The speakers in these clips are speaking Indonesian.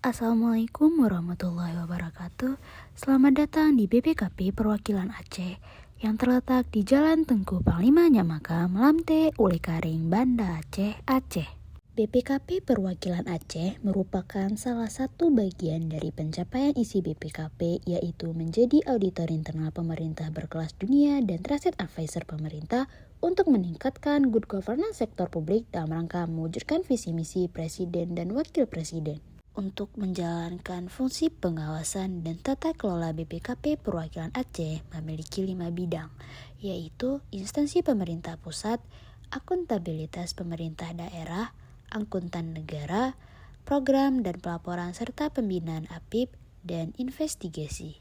Assalamualaikum warahmatullahi wabarakatuh. Selamat datang di BPKP Perwakilan Aceh yang terletak di Jalan Tengku Panglima Nyamakam, Lamte, Ulekaring, Banda Aceh, Aceh. BPKP Perwakilan Aceh merupakan salah satu bagian dari pencapaian isi BPKP, yaitu menjadi auditor internal pemerintah berkelas dunia dan trusted advisor pemerintah untuk meningkatkan good governance sektor publik dalam rangka mewujudkan visi misi Presiden dan Wakil Presiden. Untuk menjalankan fungsi pengawasan dan tata kelola BPKP Perwakilan Aceh memiliki 5 bidang, yaitu instansi pemerintah pusat, akuntabilitas pemerintah daerah, akuntan negara, program dan pelaporan serta pembinaan APIP, dan investigasi.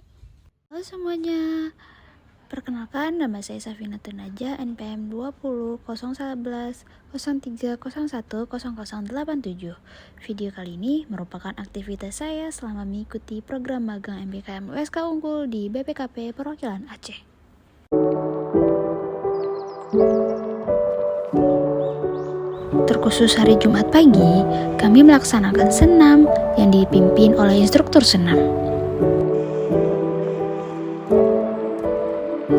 Halo semuanya, perkenalkan nama saya Safinatun Najah, NPM 20 011 03 01 0087. Video kali ini merupakan aktivitas saya selama mengikuti program magang MBKM USK Unggul di BPKP Perwakilan Aceh. Terkhusus hari Jumat pagi, kami melaksanakan senam yang dipimpin oleh instruktur senam.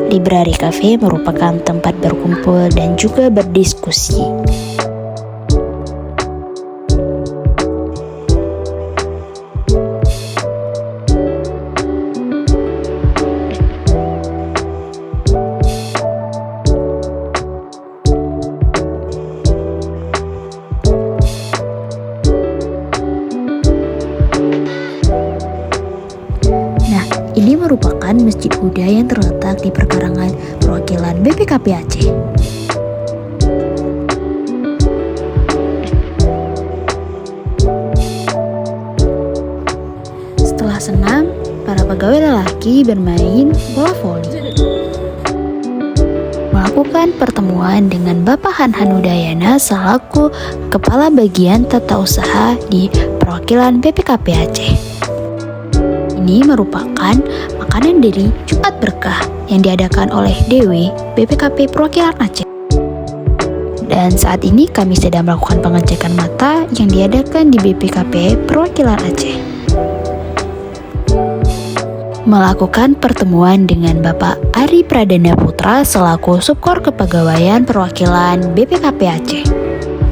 Library Cafe merupakan tempat berkumpul dan juga berdiskusi. Ini merupakan Masjid Huda yang terletak di perkarangan perwakilan BPKP Aceh. Setelah senam, para pegawai lelaki bermain bola voli. Melakukan pertemuan dengan Bapak Hanhan Udayana selaku Kepala Bagian Tata Usaha di perwakilan BPKP Aceh. Ini merupakan makanan dari Jumat Berkah yang diadakan oleh DW BPKP Perwakilan Aceh. Dan saat ini kami sedang melakukan pengecekan mata yang diadakan di BPKP Perwakilan Aceh. Melakukan pertemuan dengan Bapak Ari Pradana Putra selaku Subkor Kepegawaian Perwakilan BPKP Aceh.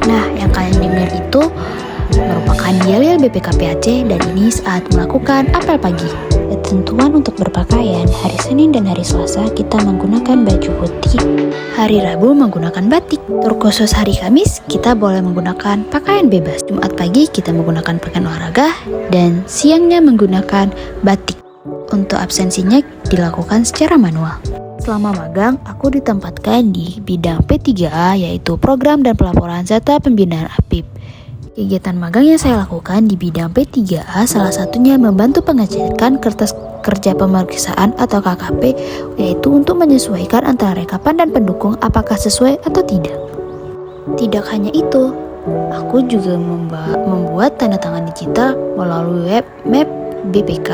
Nah, yang kalian dengar itu merupakan yel-yel BPKP Aceh, dan ini saat melakukan apel pagi. Ketentuan untuk berpakaian hari Senin dan hari Selasa kita menggunakan baju putih, hari Rabu menggunakan batik. Terkhusus hari Kamis kita boleh menggunakan pakaian bebas. Jumat pagi kita menggunakan pakaian olahraga dan siangnya menggunakan batik. Untuk absensinya dilakukan secara manual. Selama magang, aku ditempatkan di bidang P3A, yaitu program dan pelaporan serta pembinaan APIP. Kegiatan magang yang saya lakukan di bidang P3A salah satunya membantu pengecekan kertas kerja pemeriksaan atau KKP, yaitu untuk menyesuaikan antara rekapan dan pendukung apakah sesuai atau tidak. Tidak hanya itu, aku juga membuat tanda tangan digital melalui web map BPK.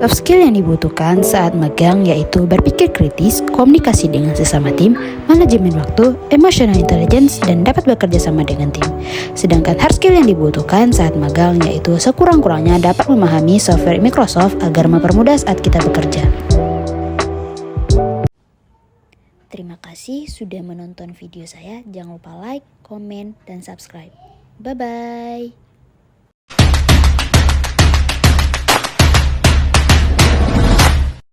Soft skill yang dibutuhkan saat magang yaitu berpikir kritis, komunikasi dengan sesama tim, manajemen waktu, emotional intelligence, dan dapat bekerja sama dengan tim. Sedangkan hard skill yang dibutuhkan saat magang yaitu sekurang-kurangnya dapat memahami software Microsoft agar mempermudah saat kita bekerja. Terima kasih sudah menonton video saya. Jangan lupa like, komen, dan subscribe. Bye-bye.